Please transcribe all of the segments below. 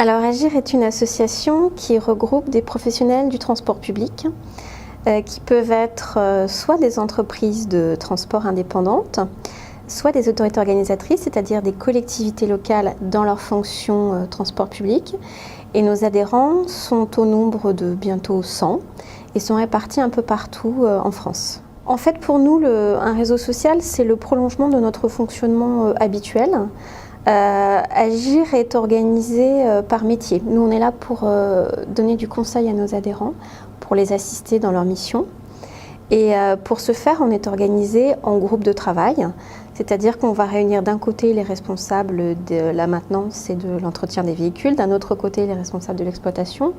Alors Agir est une association qui regroupe des professionnels du transport public qui peuvent être soit des entreprises de transport indépendantes, soit des autorités organisatrices, c'est-à-dire des collectivités locales dans leur fonction transport public. Et nos adhérents sont au nombre de bientôt 100 et sont répartis un peu partout en France. En fait, pour nous, un réseau social, c'est le prolongement de notre fonctionnement habituel. Agir est organisé par métier. Nous, on est là pour donner du conseil à nos adhérents, pour les assister dans leur mission. Et pour ce faire, on est organisé en groupe de travail, c'est-à-dire qu'on va réunir d'un côté les responsables de la maintenance et de l'entretien des véhicules, d'un autre côté les responsables de l'exploitation,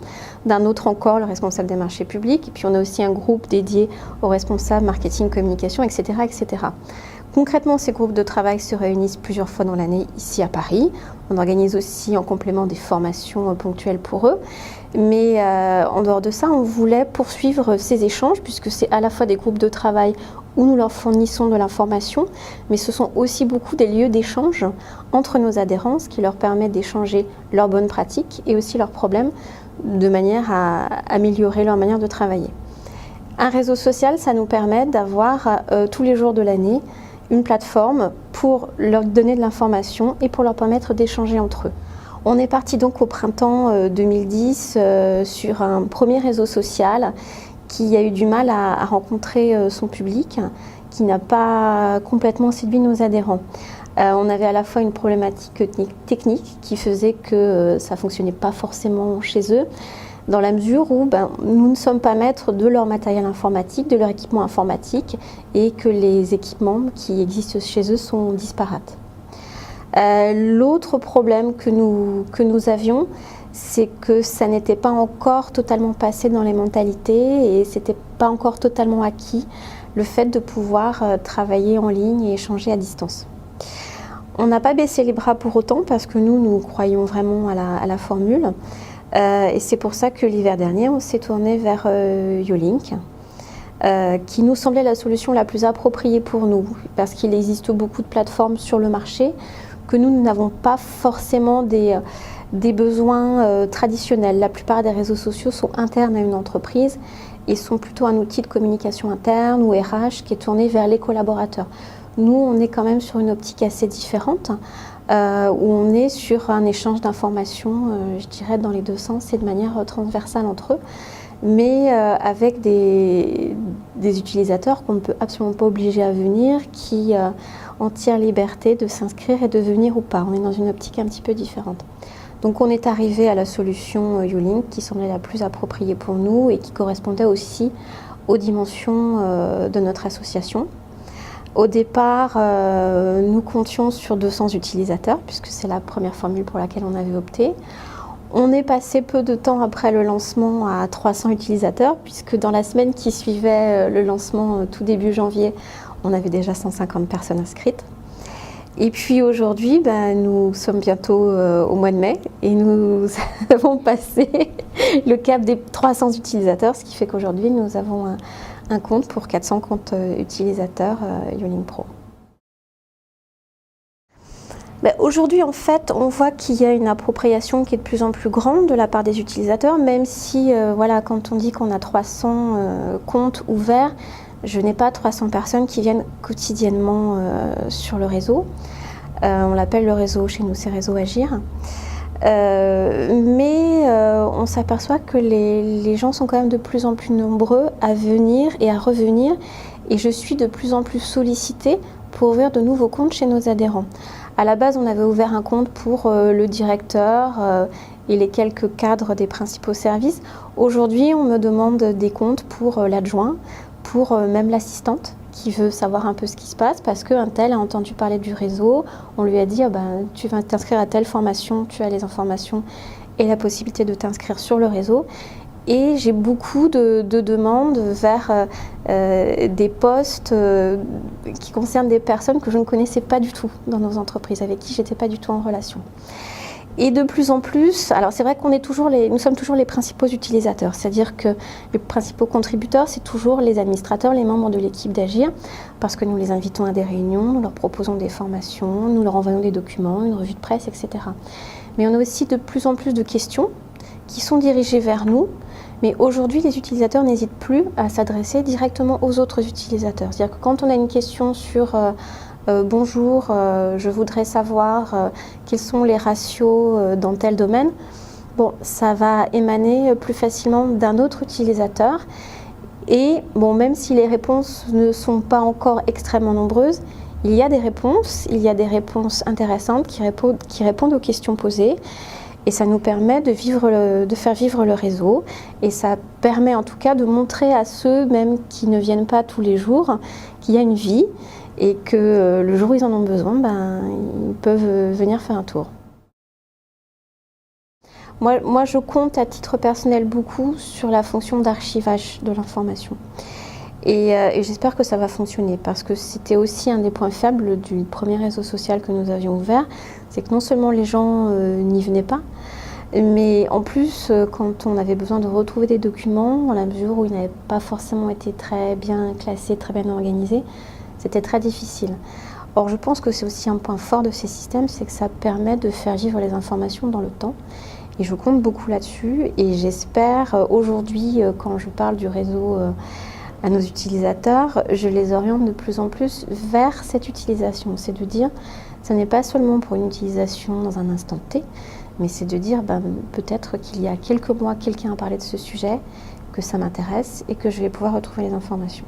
d'un autre encore le responsable des marchés publics, et puis on a aussi un groupe dédié aux responsables marketing, communication, etc., etc. Concrètement, ces groupes de travail se réunissent plusieurs fois dans l'année ici à Paris. On organise aussi en complément des formations ponctuelles pour eux. Mais en dehors de ça, on voulait poursuivre ces échanges puisque c'est à la fois des groupes de travail où nous leur fournissons de l'information, mais ce sont aussi beaucoup des lieux d'échange entre nos adhérents, ce qui leur permet d'échanger leurs bonnes pratiques et aussi leurs problèmes de manière à améliorer leur manière de travailler. Un réseau social, ça nous permet d'avoir tous les jours de l'année une plateforme pour leur donner de l'information et pour leur permettre d'échanger entre eux. On est parti donc au printemps 2010 sur un premier réseau social qui a eu du mal à rencontrer son public, qui n'a pas complètement séduit nos adhérents. On avait à la fois une problématique technique qui faisait que ça ne fonctionnait pas forcément chez eux, dans la mesure où nous ne sommes pas maîtres de leur matériel informatique, de leur équipement informatique, et que les équipements qui existent chez eux sont disparates. L'autre problème que nous avions, c'est que ça n'était pas encore totalement passé dans les mentalités et c'était pas encore totalement acquis le fait de pouvoir travailler en ligne et échanger à distance. On n'a pas baissé les bras pour autant parce que nous croyons vraiment à la formule. Et c'est pour ça que l'hiver dernier, on s'est tourné vers Yolink, qui nous semblait la solution la plus appropriée pour nous, parce qu'il existe beaucoup de plateformes sur le marché, que nous n'avons pas forcément des besoins traditionnels. La plupart des réseaux sociaux sont internes à une entreprise et sont plutôt un outil de communication interne ou RH qui est tourné vers les collaborateurs. Nous, on est quand même sur une optique assez différente, où on est sur un échange d'informations, je dirais, dans les deux sens et de manière transversale entre eux, mais avec des utilisateurs qu'on ne peut absolument pas obliger à venir, qui en tirent liberté de s'inscrire et de venir ou pas. On est dans une optique un petit peu différente. Donc on est arrivé à la solution Yolink qui semblait la plus appropriée pour nous et qui correspondait aussi aux dimensions de notre association. Au départ, nous comptions sur 200 utilisateurs, puisque c'est la première formule pour laquelle on avait opté. On est passé peu de temps après le lancement à 300 utilisateurs, puisque dans la semaine qui suivait le lancement, tout début janvier, on avait déjà 150 personnes inscrites. Et puis aujourd'hui, nous sommes bientôt au mois de mai et nous avons passé le cap des 300 utilisateurs, ce qui fait qu'aujourd'hui, nous avons un compte pour 400 comptes utilisateurs Yolink Pro. Aujourd'hui, en fait, on voit qu'il y a une appropriation qui est de plus en plus grande de la part des utilisateurs, même si, quand on dit qu'on a 300 comptes ouverts, je n'ai pas 300 personnes qui viennent quotidiennement sur le réseau. On l'appelle le réseau, chez nous, c'est Réseau Agir. Mais on s'aperçoit que les gens sont quand même de plus en plus nombreux à venir et à revenir. Et je suis de plus en plus sollicitée pour ouvrir de nouveaux comptes chez nos adhérents. À la base, on avait ouvert un compte pour le directeur et les quelques cadres des principaux services. Aujourd'hui, on me demande des comptes pour l'adjoint, pour même l'assistante qui veut savoir un peu ce qui se passe parce qu'un tel a entendu parler du réseau. On lui a dit tu vas t'inscrire à telle formation, tu as les informations et la possibilité de t'inscrire sur le réseau. Et j'ai beaucoup de demandes vers des postes qui concernent des personnes que je ne connaissais pas du tout dans nos entreprises, avec qui je n'étais pas du tout en relation. Et de plus en plus, alors c'est vrai qu'on est nous sommes toujours les principaux utilisateurs, c'est-à-dire que les principaux contributeurs, c'est toujours les administrateurs, les membres de l'équipe d'Agir, parce que nous les invitons à des réunions, nous leur proposons des formations, nous leur envoyons des documents, une revue de presse, etc. Mais on a aussi de plus en plus de questions qui sont dirigées vers nous, mais aujourd'hui les utilisateurs n'hésitent plus à s'adresser directement aux autres utilisateurs. C'est-à-dire que quand on a une question sur bonjour, je voudrais savoir quels sont les ratios dans tel domaine. Bon, ça va émaner plus facilement d'un autre utilisateur. Et bon, même si les réponses ne sont pas encore extrêmement nombreuses, il y a des réponses intéressantes qui répondent aux questions posées. Et ça nous permet de faire vivre le réseau. Et ça permet en tout cas de montrer à ceux même qui ne viennent pas tous les jours qu'il y a une vie et que le jour où ils en ont besoin, ils peuvent venir faire un tour. Moi, je compte à titre personnel beaucoup sur la fonction d'archivage de l'information. Et j'espère que ça va fonctionner parce que c'était aussi un des points faibles du premier réseau social que nous avions ouvert. C'est que non seulement les gens n'y venaient pas, mais en plus, quand on avait besoin de retrouver des documents, dans la mesure où ils n'avaient pas forcément été très bien classés, très bien organisés, c'était très difficile. Or, je pense que c'est aussi un point fort de ces systèmes, c'est que ça permet de faire vivre les informations dans le temps. Et je compte beaucoup là-dessus. Et j'espère, aujourd'hui, quand je parle du réseau à nos utilisateurs, je les oriente de plus en plus vers cette utilisation. C'est de dire, ce n'est pas seulement pour une utilisation dans un instant T, mais c'est de dire, peut-être qu'il y a quelques mois, quelqu'un a parlé de ce sujet, que ça m'intéresse et que je vais pouvoir retrouver les informations.